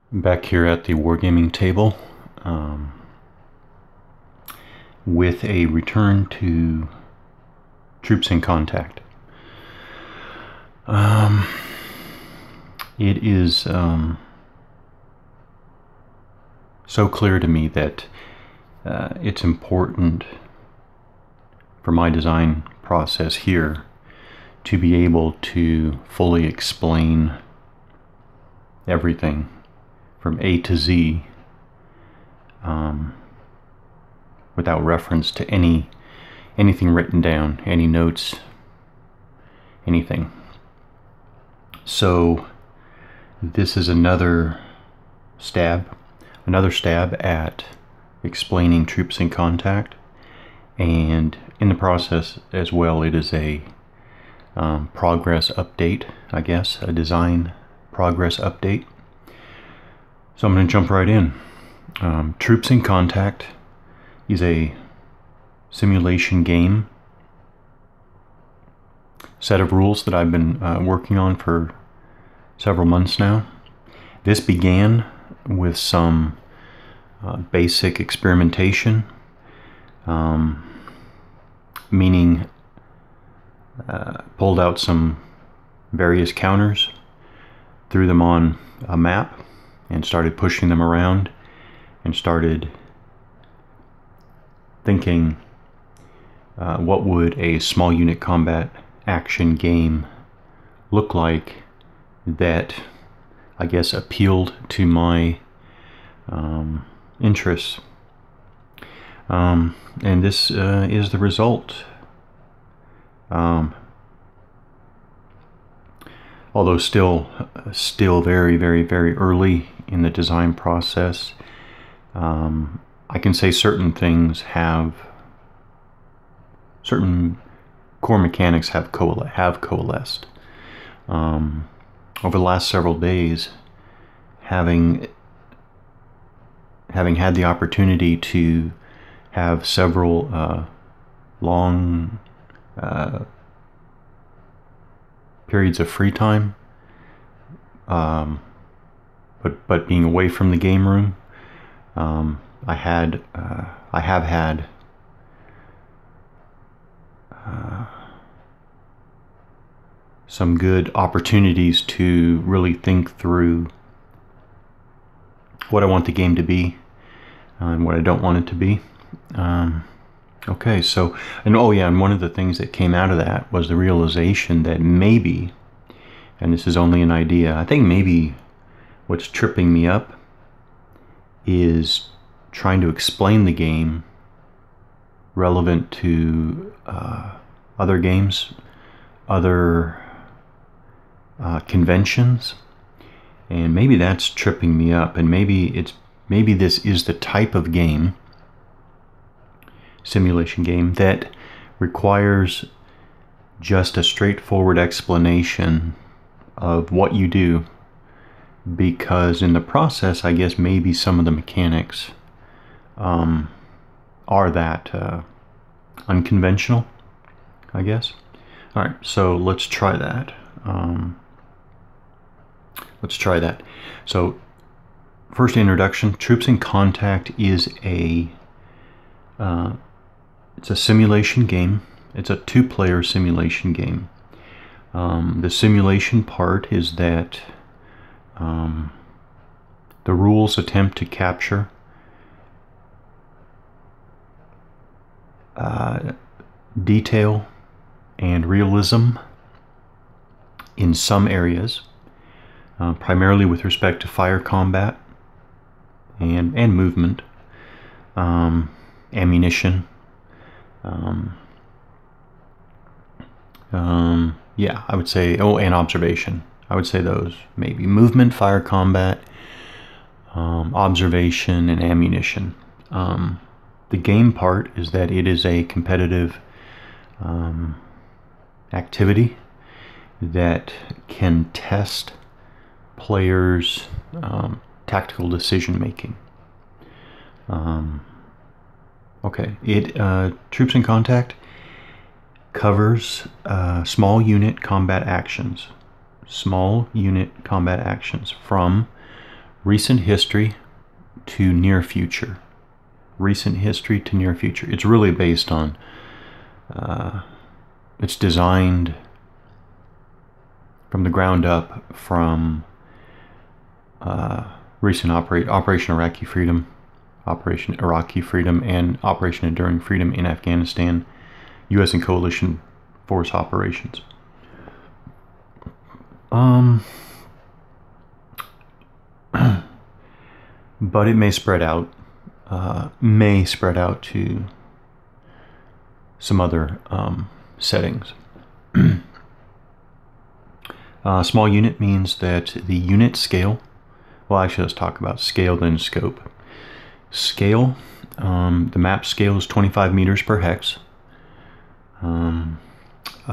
Back here at the Wargaming table with a return to Troops in Contact. It is so clear to me that it's important for my design process here to be able to fully explain everything from A to Z without reference to anything written down, any notes, anything. So this is another stab at explaining Troops in Contact, and in the process as well it is a progress update, I guess, a design progress update. So I'm going to jump right in. Troops in Contact is a simulation game set of rules that I've been working on for several months now. This began with some basic experimentation, meaning pulled out some various counters, threw them on a map, and started pushing them around, and started thinking what would a small unit combat action game look like that, I guess, appealed to my interests. And this is the result. Although still very, very, very early in the design process, I can say certain core mechanics have coalesced. Over the last several days, having had the opportunity to have several long periods of free time, but being away from the game room, I have had some good opportunities to really think through what I want the game to be and what I don't want it to be. Okay, so, and oh yeah, and one of the things that came out of that was the realization that maybe, and this is only an idea, I think maybe what's tripping me up is trying to explain the game relevant to other games, other conventions, and maybe that's tripping me up, and maybe this is the type of game, simulation game, that requires just a straightforward explanation of what you do, because in the process, I guess maybe some of the mechanics are that unconventional, I guess. Alright, so let's try that. So, first introduction. Troops in Contact is it's a simulation game. It's a two-player simulation game. The simulation part is that the rules attempt to capture detail and realism in some areas, primarily with respect to fire combat and movement, ammunition. Yeah, I would say, and observation. I would say those, maybe. Movement, fire combat, observation, and ammunition. The game part is that it is a competitive activity that can test players' tactical decision making. Okay, Troops in Contact covers small unit combat actions from recent history to near future. Recent history to near future. It's really based on, it's designed from the ground up from recent Operation Iraqi Freedom, and Operation Enduring Freedom in Afghanistan, U.S. and coalition force operations. But it may spread out to some other settings. Small unit means that the unit scale, well, actually let's talk about scale then scope. Scale, the map scale is 25 meters per hex.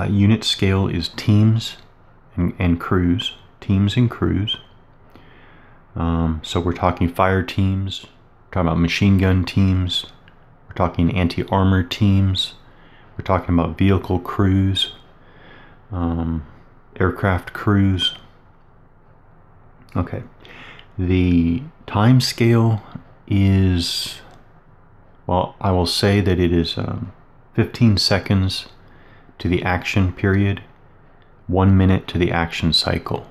Unit scale is teams and crews. Teams and crews. So we're talking fire teams, we're talking about machine gun teams, we're talking anti-armor teams, we're talking about vehicle crews, aircraft crews. Okay. The time scale is, well, I will say that it is 15 seconds to the action period, 1 minute to the action cycle.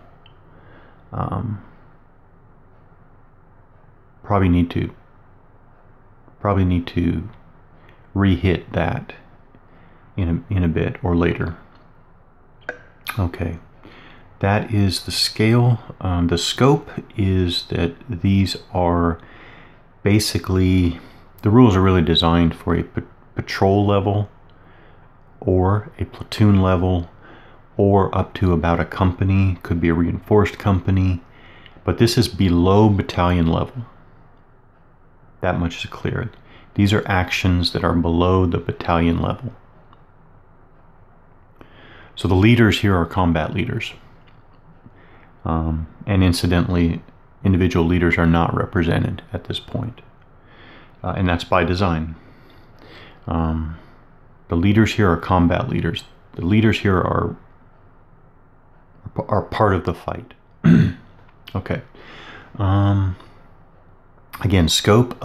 Probably need to re-hit that in a bit or later. Okay, that is the scale. The scope is that these are basically, the rules are really designed for a patrol level or a platoon level or up to about a company, could be a reinforced company, but this is below battalion level. That much is clear. These are actions that are below the battalion level. So the leaders here are combat leaders. And incidentally, individual leaders are not represented at this point. And that's by design. The leaders here are combat leaders. The leaders here are part of the fight. Okay. Again, scope.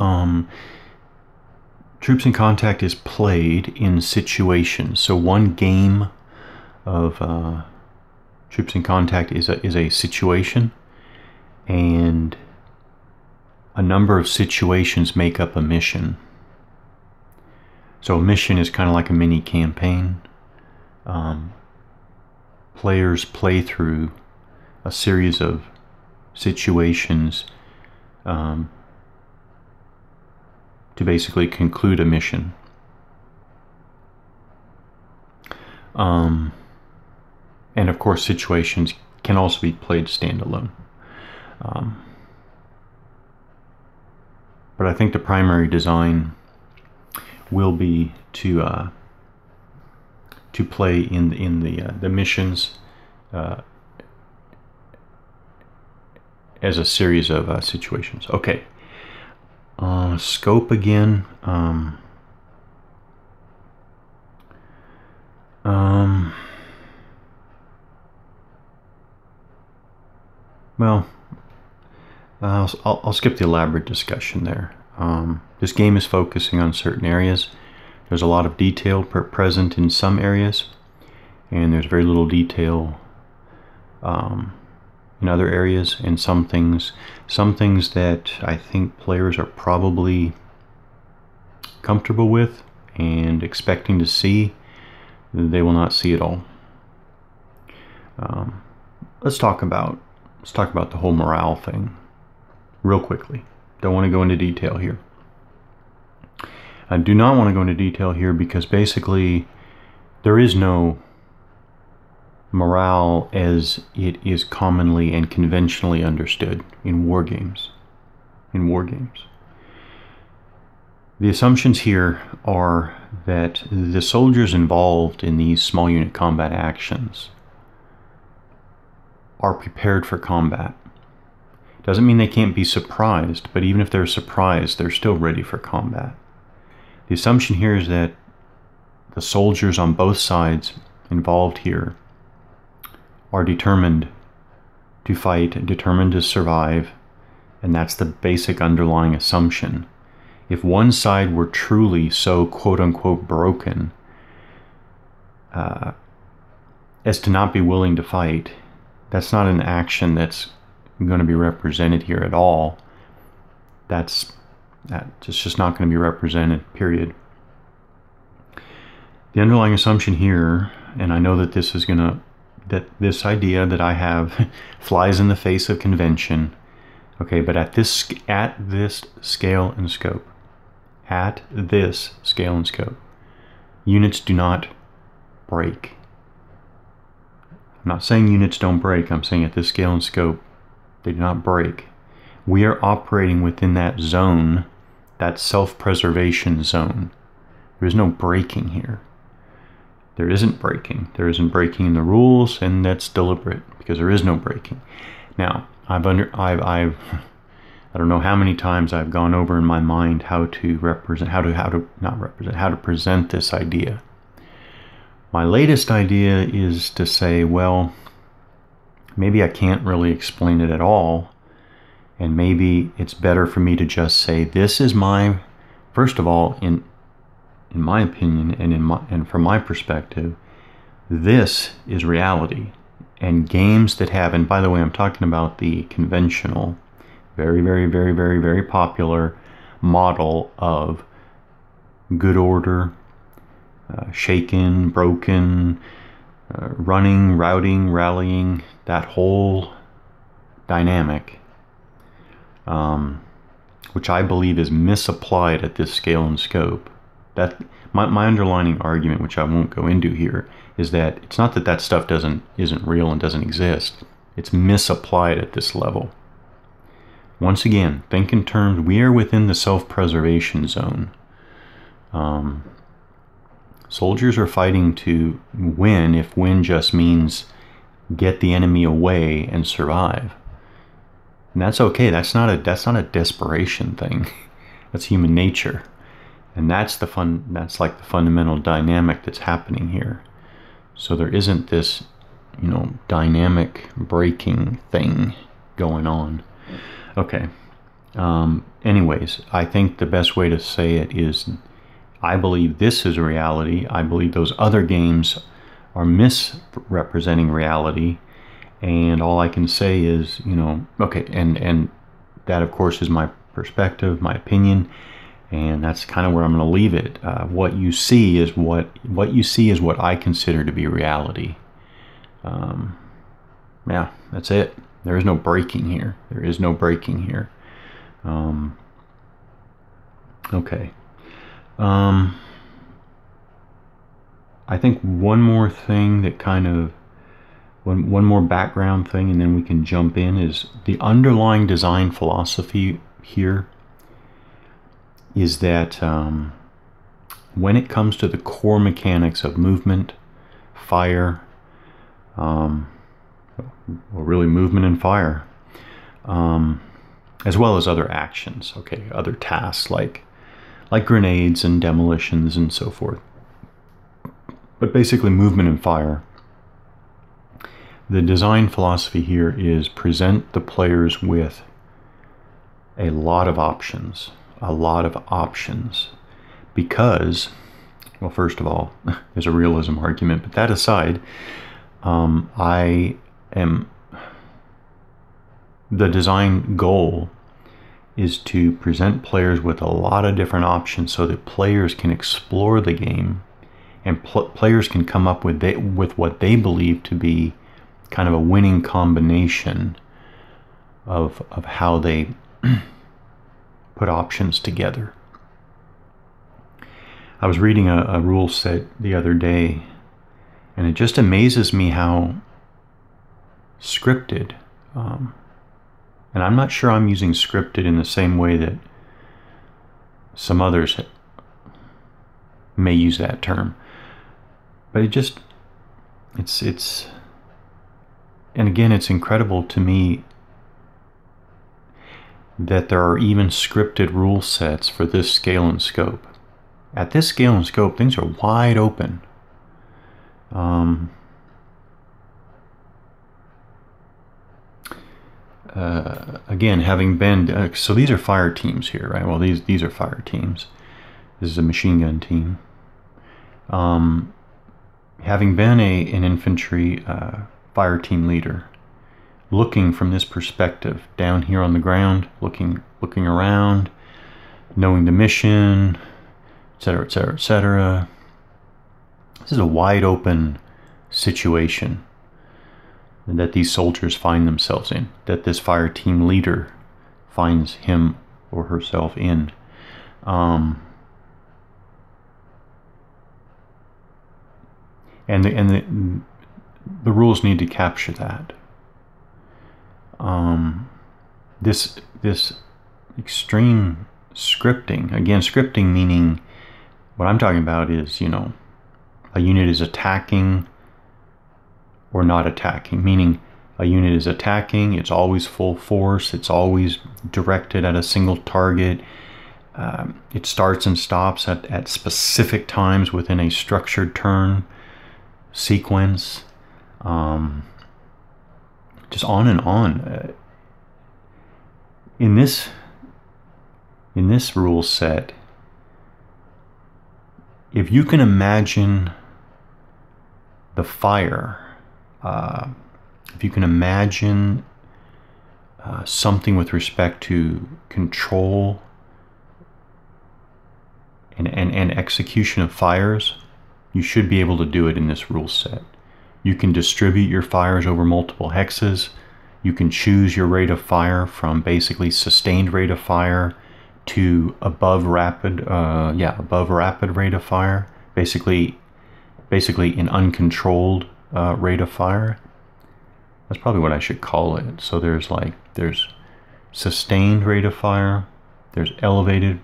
Troops in Contact is played in situations. So one game of Troops in Contact is a situation, and a number of situations make up a mission. So a mission is kind of like a mini campaign. Players play through a series of situations to basically conclude a mission. And of course, situations can also be played standalone. But I think the primary design will be to play in the missions as a series of situations. Okay. Scope again. Well, I'll skip the elaborate discussion there. This game is focusing on certain areas. There's a lot of detail present in some areas, and there's very little detail in other areas, and some things that I think players are probably comfortable with and expecting to see, they will not see at all. Let's talk about the whole morale thing real quickly. Don't want to go into detail here. I do not want to go into detail here because basically there is no morale as it is commonly and conventionally understood in war games. The assumptions here are that the soldiers involved in these small unit combat actions are prepared for combat. Doesn't mean they can't be surprised, but even if they're surprised, they're still ready for combat. The assumption here is that the soldiers on both sides involved here are determined to fight, determined to survive, And that's the basic underlying assumption. If one side were truly so quote-unquote broken as to not be willing to fight, that's not an action that's going to be represented here at all. That's just not going to be represented, period. The underlying assumption here, and I know that this is going to, that this idea that I have flies in the face of convention, okay, but at this scale and scope, units do not break. I'm not saying units don't break, I'm saying at this scale and scope, they do not break. We are operating within that zone, that self-preservation zone. There is no breaking here. There isn't breaking. There isn't breaking in the rules, and that's deliberate because there is no breaking. Now, I don't know how many times I've gone over in my mind how to present this idea. My latest idea is to say, well, maybe I can't really explain it at all, and maybe it's better for me to just say, this is my, first of all, in my opinion and from my perspective, this is reality. And games that have, and by the way, I'm talking about the conventional, very, very, very, very, very popular model of good order, shaken, broken, running, routing, rallying, that whole dynamic, which I believe is misapplied at this scale and scope. That my underlying argument, which I won't go into here, is that it's not that that stuff isn't real and doesn't exist. It's misapplied at this level. Once again, think in terms, we are within the self-preservation zone. Soldiers are fighting to win, if win just means get the enemy away and survive. And that's okay. That's not a desperation thing. That's human nature. And that's like the fundamental dynamic that's happening here. So there isn't this, dynamic breaking thing going on. Okay. Anyways, I think the best way to say it is, I believe this is reality. I believe those other games are misrepresenting reality. And all I can say is, okay, and that of course is my perspective, my opinion. And that's kind of where I'm going to leave it. What you see is what I consider to be reality. Yeah, that's it. There is no breaking here. There is no breaking here. Okay. I think one more thing that one more background thing, and then we can jump in, is the underlying design philosophy here is that when it comes to the core mechanics of movement, fire, well, really movement and fire, as well as other actions, okay, other tasks like grenades and demolitions and so forth. But basically movement and fire. The design philosophy here is present the players with a lot of options. Because, well, first of all, there's a realism argument, but that aside, the design goal is to present players with a lot of different options so that players can explore the game and players can come up with what they believe to be kind of a winning combination of how they put options together. I was reading a rule set the other day, and it just amazes me how scripted, and I'm not sure I'm using scripted in the same way that some others may use that term, but and again, it's incredible to me that there are even scripted rule sets for this scale and scope. At this scale and scope, things are wide open. again, having been so these are fire teams here, right? Well, these are fire teams. This is a machine gun team. Having been an infantry fire team leader, looking from this perspective, down here on the ground, looking around, knowing the mission, etc., etc., etc. This is a wide open situation that these soldiers find themselves in, that this fire team leader finds him or herself in. And the rules need to capture that. This extreme scripting, again, scripting meaning, what I'm talking about is, you know, a unit is attacking or not attacking, meaning a unit is attacking, it's always full force, it's always directed at a single target, it starts and stops at specific times within a structured turn sequence, just on and on. In this rule set, if you can imagine the fire, if you can imagine something with respect to control and execution of fires, you should be able to do it in this rule set. You can distribute your fires over multiple hexes. You can choose your rate of fire from basically sustained rate of fire to above rapid rate of fire, basically an uncontrolled rate of fire. That's probably what I should call it. So there's sustained rate of fire, there's elevated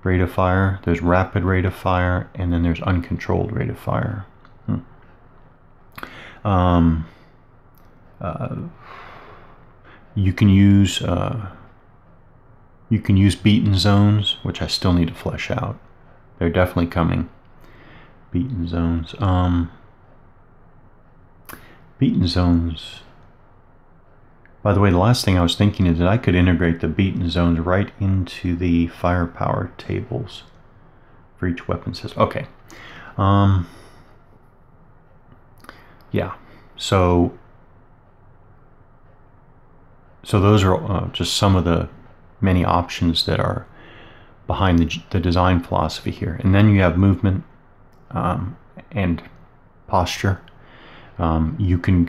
rate of fire, there's rapid rate of fire, and then there's uncontrolled rate of fire. You can use beaten zones, which I still need to flesh out. They're definitely coming. Beaten zones. Beaten zones. By the way, the last thing I was thinking is that I could integrate the beaten zones right into the firepower tables for each weapon system. Okay. Yeah. So those are just some of the many options that are behind the design philosophy here. And then you have movement and posture. You can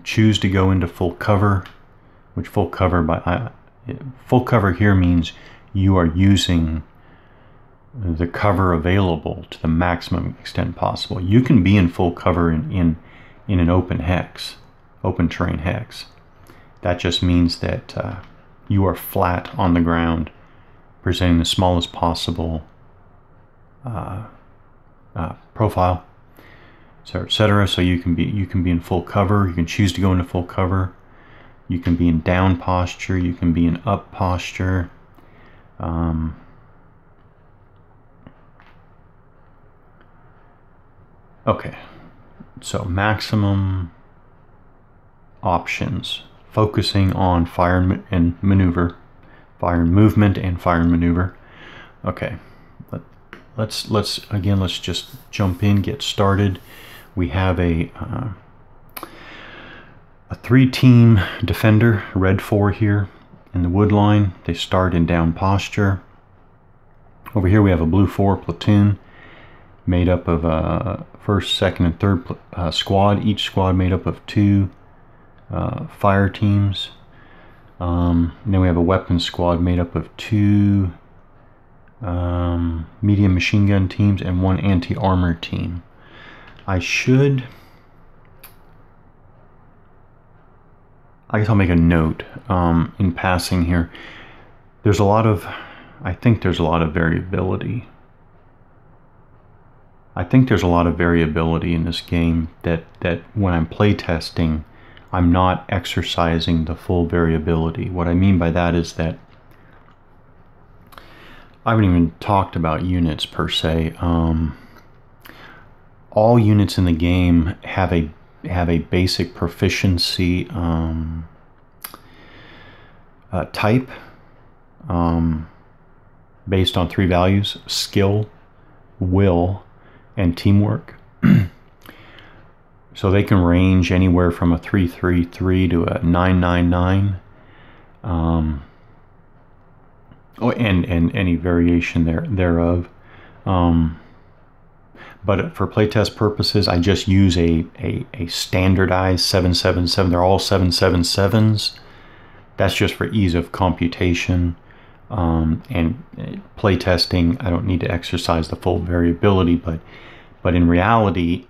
choose to go into full cover, which full cover here means you are using the cover available to the maximum extent possible. You can be in full cover in an open terrain hex. That just means that you are flat on the ground, presenting the smallest possible profile, etc. So you can be in full cover. You can choose to go into full cover. You can be in down posture. You can be in up posture. Okay, so maximum options, focusing on fire and maneuver, fire and movement, and fire and maneuver. Okay, let's just jump in, get started. We have a 3-team defender, red 4 here in the wood line. They start in down posture. Over here we have a blue 4 platoon made up of first, second, and third squad. Each squad made up of 2 fire teams. And then we have a weapons squad made up of 2 medium machine gun teams and 1 anti-armor team. I guess I'll make a note in passing here. I think there's a lot of variability. I think there's a lot of variability in this game that when I'm playtesting, I'm not exercising the full variability. What I mean by that is that I haven't even talked about units per se. All units in the game have a have a basic proficiency type based on 3 values: skill, will, and teamwork. So they can range anywhere from a 333 to a 999, and any variation thereof. But for playtest purposes, I just use a standardized 777. They're all 777s. That's just for ease of computation. And playtesting, I don't need to exercise the full variability, but in reality,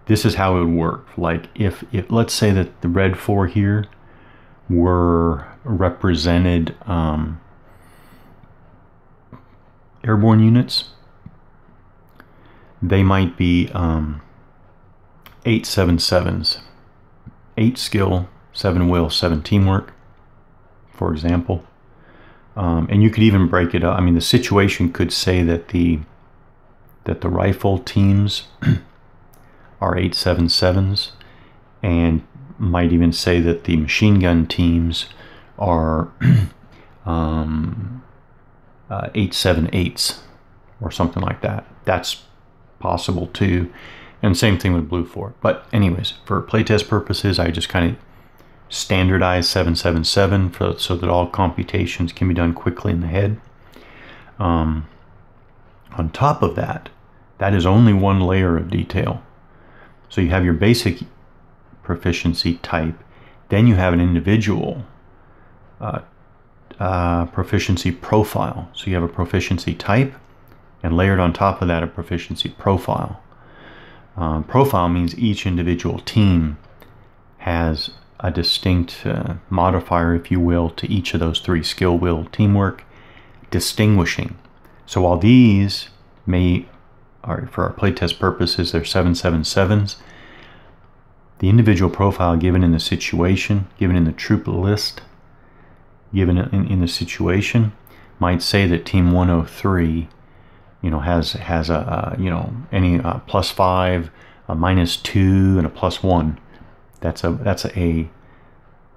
this is how it would work. Like if let's say that the red 4 here were represented airborne units, they might be 877s. 8 skill, 7 will, 7 teamwork, for example. And you could even break it up. I mean, the situation could say that the rifle teams are 877s, and might even say that the machine gun teams are 878s or something like that. That's possible too. And same thing with blue 4. But anyways, for playtest purposes, I just kind of standardize 777 so that all computations can be done quickly in the head. On top of that, that is only one layer of detail. So you have your basic proficiency type, then you have an individual proficiency profile. So you have a proficiency type, and layered on top of that a proficiency profile. Profile means each individual team has a distinct modifier, if you will, to each of those 3: skill, will, teamwork, distinguishing. So while these are, for our playtest purposes, they're 777s, the individual profile given in the situation, given in the troop list, given in the situation, might say that Team 103, has a any +5, a -2, and a +1. That's a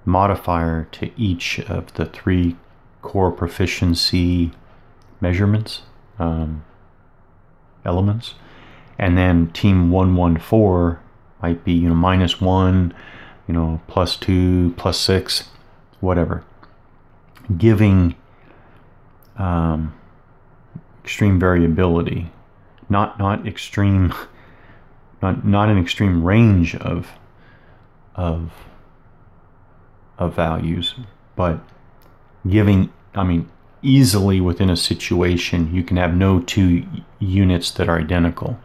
modifier to each of the 3 core proficiency measurements, elements. And then Team 114 might be -1, +2, +6, whatever, giving extreme variability, not an extreme range of values, but giving, easily within a situation you can have no 2 units that are identical.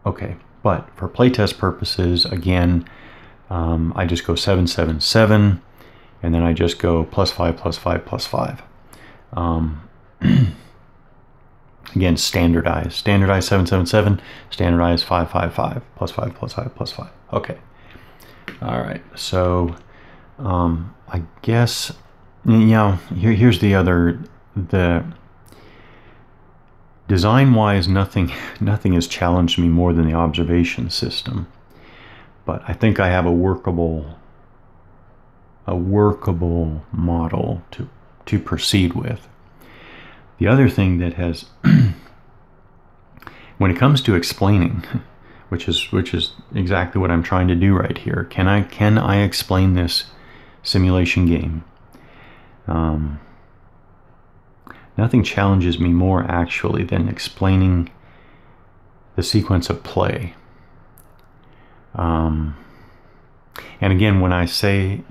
Okay, but for playtest purposes, again, I just go 777, and then I just go +5, +5, +5. Again, standardize 777, standardize 555, +5, +5, +5. Okay. All right. So I guess, here's the design-wise, nothing has challenged me more than the observation system. But I think I have a workable model to proceed with. The other thing that has, when it comes to explaining, which is exactly what I'm trying to do right here, can I explain this simulation game? Nothing challenges me more actually than explaining the sequence of play. And again, when I say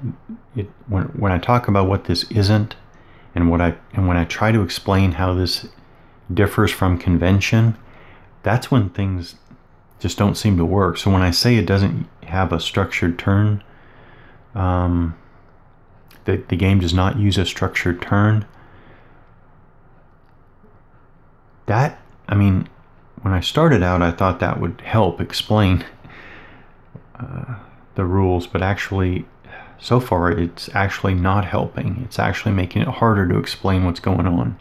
it, when I talk about what this isn't, and when I try to explain how this differs from convention, that's when things just don't seem to work. So when I say it doesn't have a structured turn, the game does not use a structured turn, that, when I started out, I thought that would help explain the rules, but actually, so far, it's actually not helping. It's actually making it harder to explain what's going on.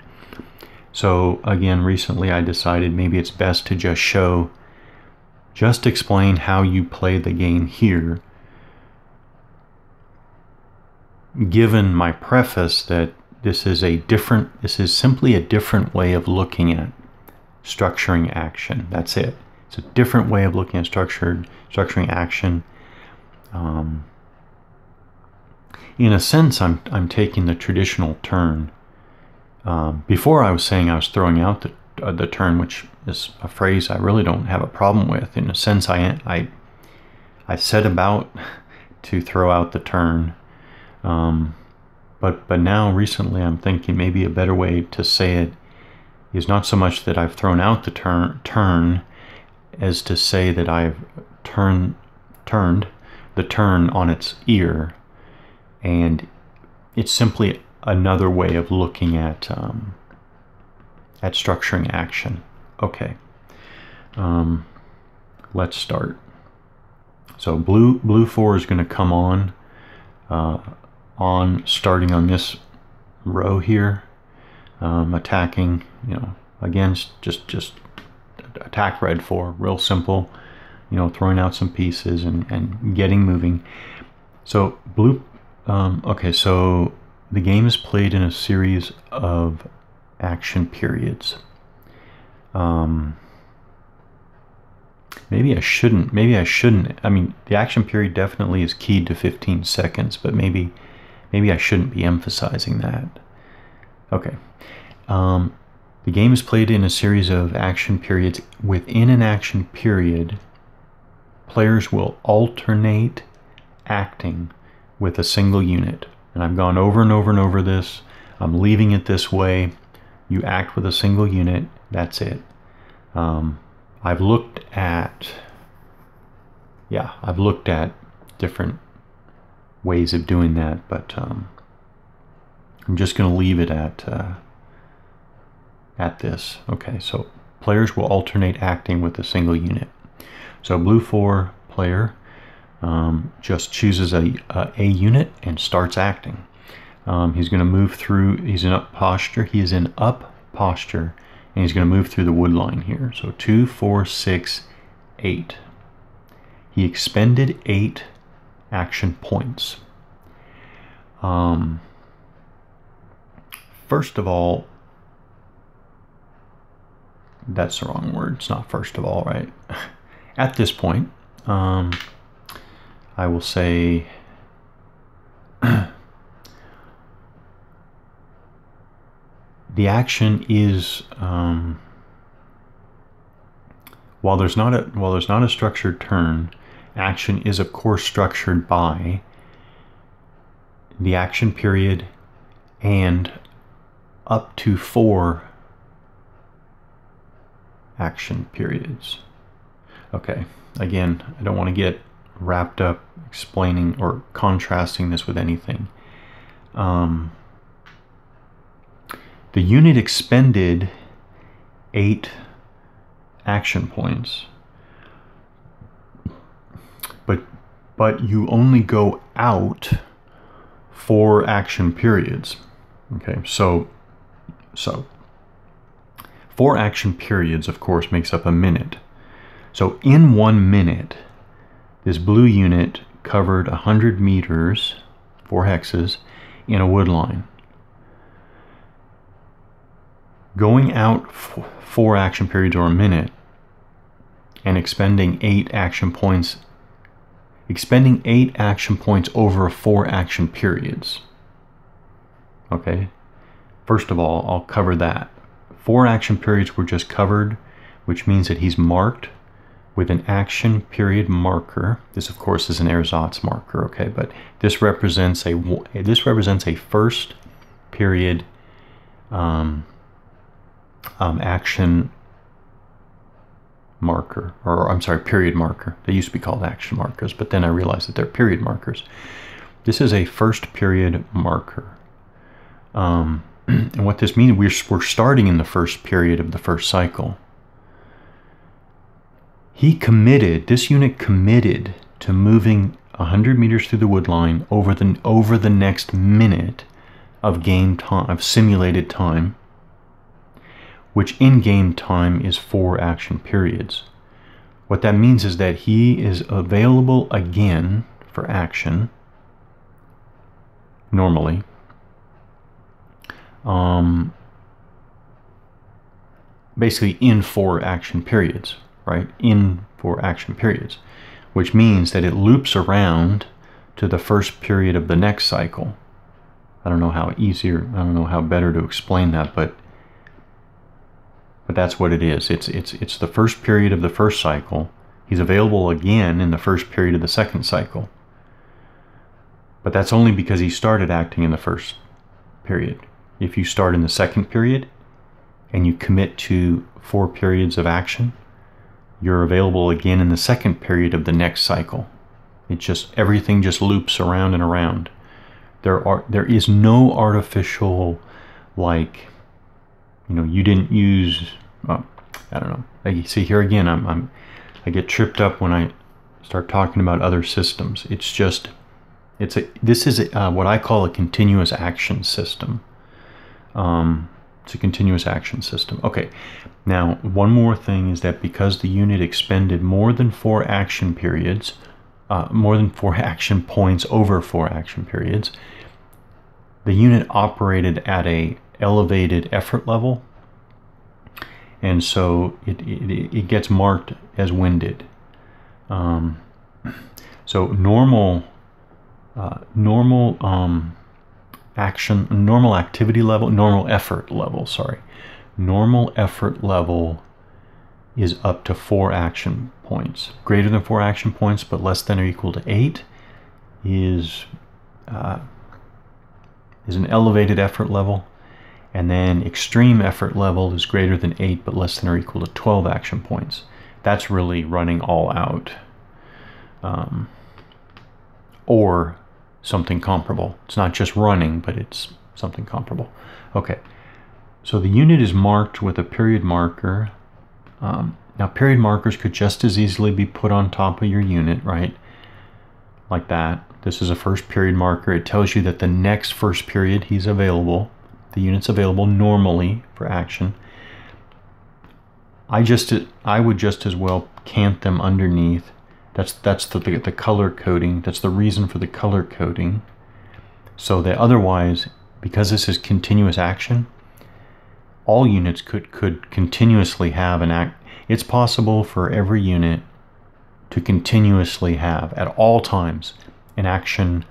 So again, recently I decided maybe it's best to just show just explain how you play the game here, given my preface that this is simply a different way of looking at structuring action. That's it. It's a different way of looking at structuring action. In a sense, I'm taking the traditional turn. Before I was saying I was throwing out the turn, which is a phrase I really don't have a problem with. In a sense, I set about to throw out the turn. But now recently I'm thinking maybe a better way to say it is not so much that I've thrown out the turn as to say that I've turned the turn on its ear, and it's simply another way of looking at structuring action. Okay, let's start. So blue 4 is going to come on starting on this row here, attacking, against just attack red 4, real simple, throwing out some pieces and getting moving. So blue, okay, so the game is played in a series of action periods. Maybe I shouldn't. I mean, the action period definitely is keyed to 15 seconds, but maybe I shouldn't be emphasizing that. Okay. The game is played in a series of action periods. Within an action period, players will alternate acting with a single unit. And I've gone over and over and over this. I'm leaving it this way. You act with a single unit. That's it. I've looked at different ways of doing that, but I'm just going to leave it at this. Okay, so players will alternate acting with a single unit. So blue 4 player just chooses a unit and starts acting. He's going to move through. He's in up posture. He is in up posture. And he's going to move through the wood line here. So 2, 4, 6, 8. He expended 8 action points. First of all, that's the wrong word. It's not first of all, right? At this point, I will say the action is, while there's not a structured turn, action is of course structured by the action period and up to 4 action periods. Okay, again, I don't want to get wrapped up explaining or contrasting this with anything. The unit expended 8 action points, but you only go out 4 action periods. Okay, so 4 action periods, of course, makes up a minute. So in 1 minute, this blue unit covered 100 meters, 4 hexes, in a wood line. Going out 4 action periods or a minute and expending 8 action points over 4 action periods. Okay, first of all, I'll cover that. 4 action periods were just covered, which means that he's marked with an action period marker. This, of course, is an ersatz marker. Okay, but this represents a first period action marker, or I'm sorry, period marker. They used to be called action markers, but then I realized that they're period markers. This is a first period marker. And what this means, we're starting in the first period of the first cycle. This unit committed to moving 100 meters through the wood line over the next minute of game time, of simulated time, which in game time is 4 action periods. What that means is that he is available again for action normally. Basically in 4 action periods, right? In 4 action periods, which means that it loops around to the first period of the next cycle. I don't know how better to explain that, but that's what it is. It's the first period of the first cycle. He's available again in the first period of the second cycle. But that's only because he started acting in the first period. If you start in the second period and you commit to 4 periods of action, you're available again in the second period of the next cycle. Everything just loops around and around. There is no artificial, like, you didn't use, I don't know. Like, see, here again, I get tripped up when I start talking about other systems. This is what I call a continuous action system. It's a continuous action system. Okay, now one more thing is that because the unit expended more than 4 action periods, more than 4 action points over 4 action periods, the unit operated at a elevated effort level, and so it gets marked as winded. So normal activity level, normal effort level is up to 4 action points. Greater than 4 action points but less than or equal to 8 is an elevated effort level, and then extreme effort level is greater than 8 but less than or equal to 12 action points. That's really running all out, or something comparable. It's not just running, but it's something comparable. Okay, so the unit is marked with a period marker. Now period markers could just as easily be put on top of your unit, right? Like that. This is a first period marker. It tells you that the next first period he's available. The unit's available normally for action. I would just as well cant them underneath. That's the color coding. That's the reason for the color coding. So that otherwise, because this is continuous action, all units could continuously have an act. It's possible for every unit to continuously have at all times an action,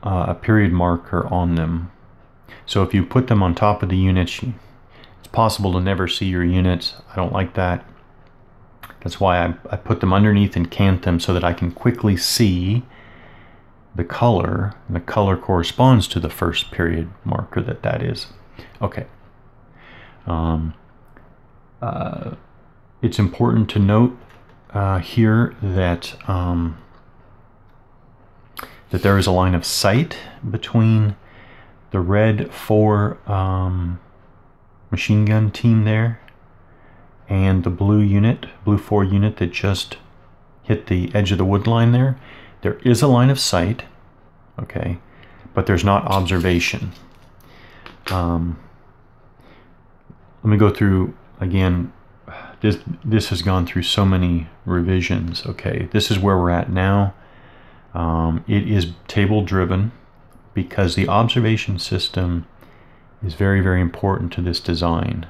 a period marker on them. So if you put them on top of the units, it's possible to never see your units. I don't like that. That's why I put them underneath and cant them so that I can quickly see the color, and the color corresponds to the first period marker that is. Okay. It's important to note here that that there is a line of sight between the red 4 machine gun team there and the blue 4 unit that just hit the edge of the wood line there. There is a line of sight, okay, but there's not observation. Let me go through again. This has gone through so many revisions. Okay, this is where we're at now. It is table driven because the observation system is very, very important to this design.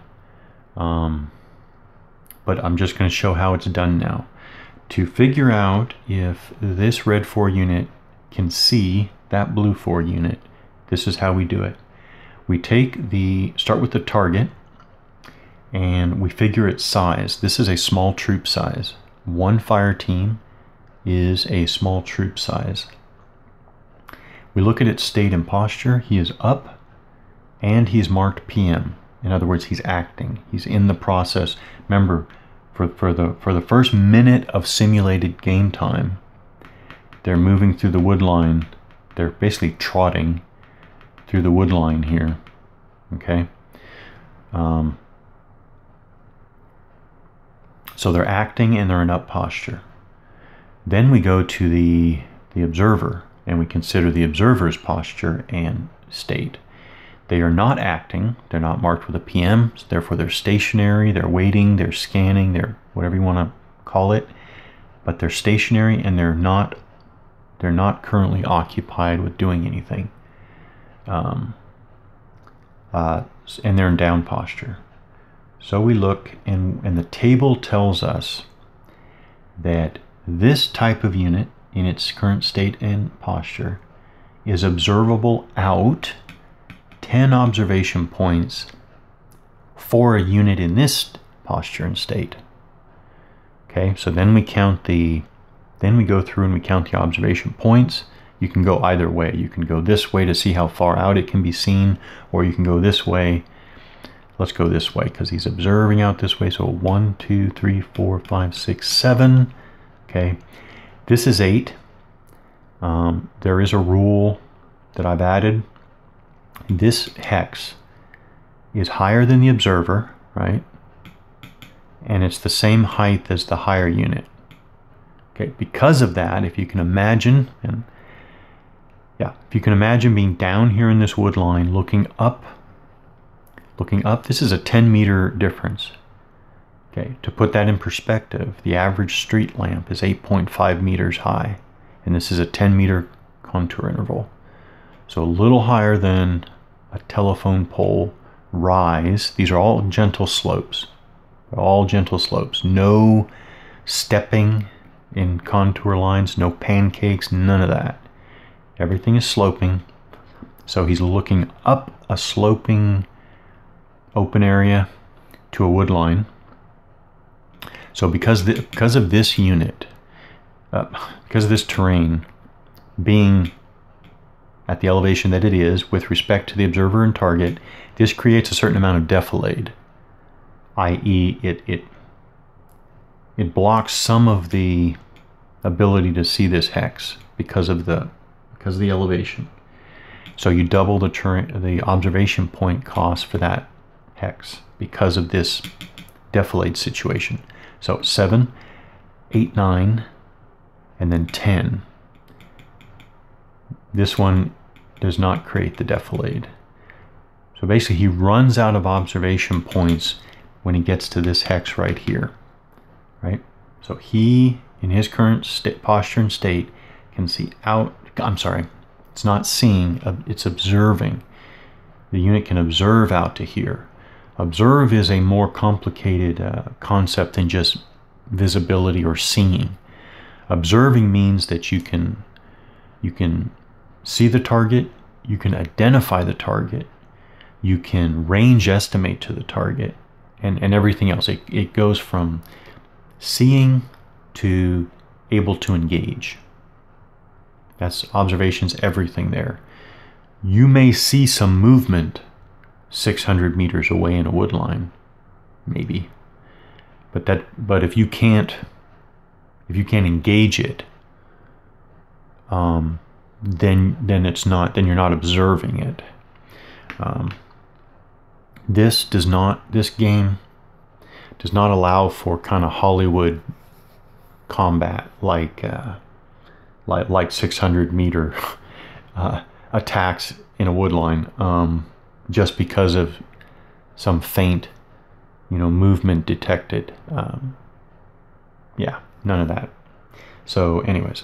But I'm just going to show how it's done now. To figure out if this red 4 unit can see that blue 4 unit, this is how we do it. We start with the target, and we figure its size. This is a small troop size. 1 fire team is a small troop size. We look at its state and posture. He is up, and he's marked PM. In other words, he's acting. He's in the process. Remember, for the first minute of simulated game time, they're moving through the wood line. They're basically trotting through the wood line here. Okay. So they're acting and they're in up posture. Then we go to the observer and we consider the observer's posture and state. They are not acting, they're not marked with a PM, so therefore they're stationary, they're waiting, they're scanning, they're whatever you want to call it, but they're stationary and they're not currently occupied with doing anything. And they're in down posture. So we look, and the table tells us that this type of unit in its current state and posture is observable out 10 observation points for a unit in this posture and state. Okay, so then we count then we go through and we count the observation points. You can go either way. You can go this way to see how far out it can be seen, or you can go this way. Let's go this way because he's observing out this way. So 1, 2, 3, 4, 5, 6, 7. Okay, this is 8. There is a rule that I've added. This hex is higher than the observer, right? And it's the same height as the higher unit. Okay, because of that, if you can imagine, if you can imagine being down here in this wood line, looking up, this is a 10-meter difference. Okay, to put that in perspective, the average street lamp is 8.5 meters high, and this is a 10-meter contour interval. So a little higher than a telephone pole rise. These are all gentle slopes. They're all gentle slopes. No stepping in contour lines, no pancakes, none of that. Everything is sloping. So he's looking up a sloping open area to a wood line. So because of this unit, because of this terrain being at the elevation that it is with respect to the observer and target, this creates a certain amount of defilade, i.e. it blocks some of the ability to see this hex because of the elevation. So you double the observation point cost for that hex because of this defilade situation. So 7, 8, 9, and then 10. This one does not create the defilade. So basically he runs out of observation points when he gets to this hex right here, right? So he, in his current posture and state, can see out, I'm sorry, it's not seeing, it's observing. The unit can observe out to here. Observe is a more complicated concept than just visibility or seeing. Observing means that you can see the target, you can identify the target, you can range estimate to the target, and everything else. It goes from seeing to able to engage. That's observations, everything there. You may see some movement 600 meters away in a wood line, maybe, but if you can't engage it, then it's not, then you're not observing it. This game does not allow for kind of Hollywood combat like 600 meter attacks in a wood line, just because of some faint, movement detected. Yeah, none of that. So anyways,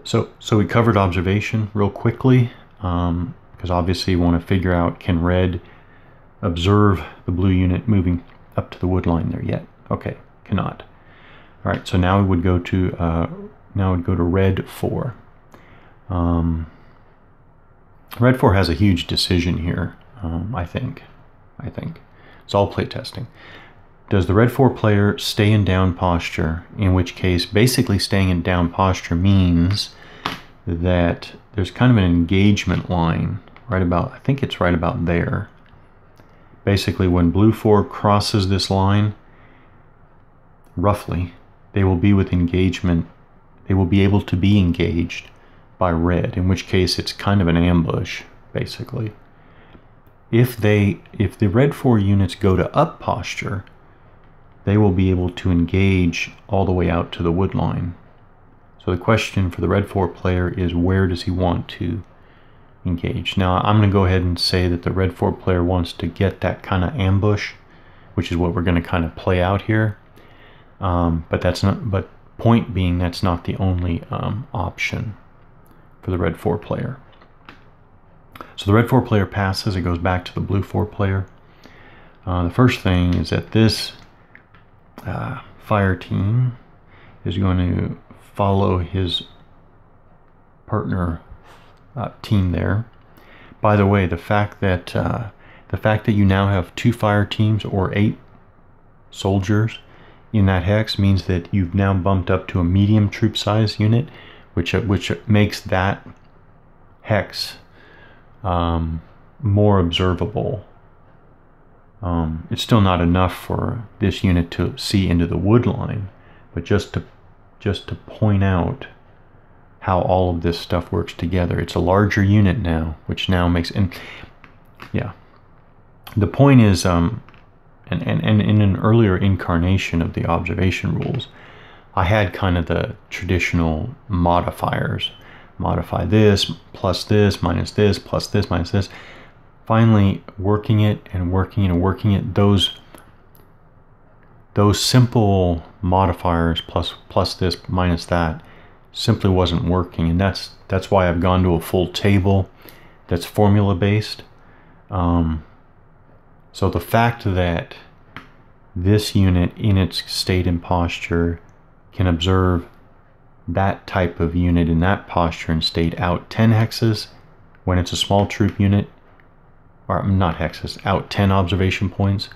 so we covered observation real quickly, because obviously you want to figure out, can red observe the blue unit moving up to the wood line there yet? Okay, cannot. All right, so now we would go to red 4. Red 4 has a huge decision here. I think it's all playtesting. Does the red 4 player stay in down posture? In which case, basically staying in down posture means that there's kind of an engagement line right about, I think it's right about there. Basically, when blue 4 crosses this line, roughly, they will be with engagement. They will be able to be engaged by red, in which case it's kind of an ambush, basically. If the red 4 units go to up posture, they will be able to engage all the way out to the wood line. So the question for the red 4 player is, where does he want to engage? Now I'm going to go ahead and say that the red 4 player wants to get that kind of ambush, which is what we're going to kind of play out here. But that's not. But point being, that's not the only option for the red 4 player. So the red 4 player passes. It goes back to the blue 4 player. The first thing is that this fire team is going to follow his partner team there. By the way, the fact that you now have 2 fire teams or 8 soldiers in that hex means that you've now bumped up to a medium troop size unit, which makes that hex more observable. It's still not enough for this unit to see into the wood line, but just to point out how all of this stuff works together. It's a larger unit now, which now makes, and yeah, the point is, and in an earlier incarnation of the observation rules, I had kind of the traditional modifiers. Modify this, plus this, minus this, plus this, minus this. Finally, working it and working it and working it, those simple modifiers, plus this, minus that, simply wasn't working. And that's why I've gone to a full table that's formula based. So the fact that this unit in its state and posture can observe that type of unit in that posture and state out 10 hexes when it's a small troop unit, or not hexes, out 10 observation points,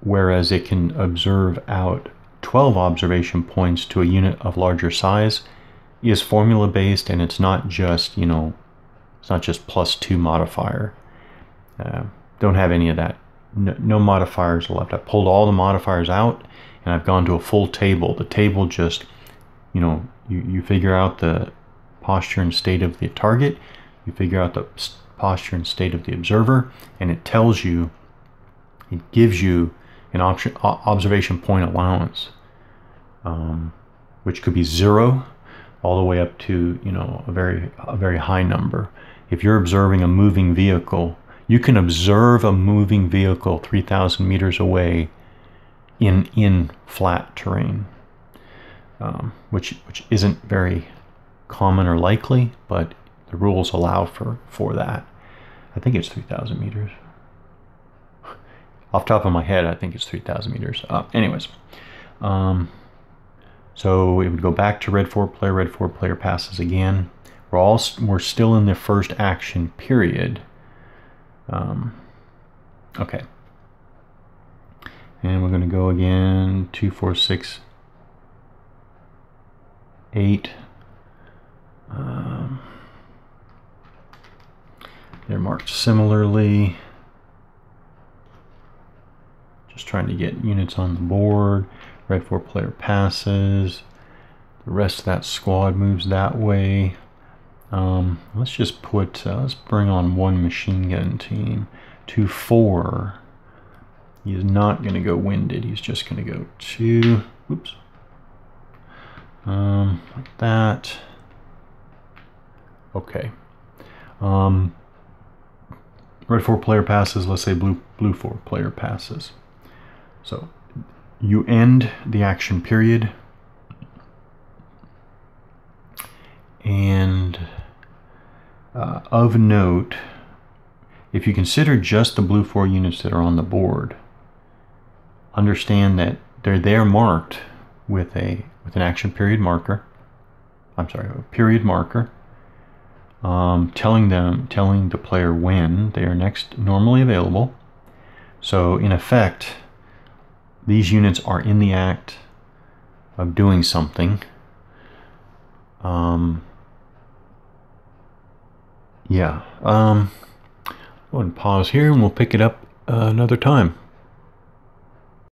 whereas it can observe out 12 observation points to a unit of larger size, is formula based, and it's not just, you know, it's not just +2 modifier. Don't have any of that. No modifiers left. I pulled all the modifiers out and I've gone to a full table. The table just, you know, you figure out the posture and state of the target, you figure out the posture and state of the observer, and it tells you, it gives you an observation point allowance, which could be 0 all the way up to, you know, a very high number. If you're observing a moving vehicle, you can observe a moving vehicle 3,000 meters away in flat terrain, which isn't very common or likely, but the rules allow for that. I think it's 3,000 meters. Off the top of my head, I think it's 3,000 meters. Anyways, so it would go back to red 4 player. Red 4 player passes again. We're still in the first action period. Okay. And we're going to go again. 2, 4, 6, 8. They're marked similarly. Just trying to get units on the board. Red 4 player passes. The rest of that squad moves that way. Let's just put, let's bring on 1 machine gun team. 2, 4. He is not going to go winded. He's just going to go 2. Oops. Like that. Okay. Red 4 player passes. Let's say blue 4 player passes. So you end the action period, and of note, if you consider just the blue 4 units that are on the board, understand that they're marked with an action period marker. I'm sorry, a period marker, telling the player when they are next normally available. So in effect, these units are in the act of doing something. Yeah. Go ahead and pause here and we'll pick it up another time.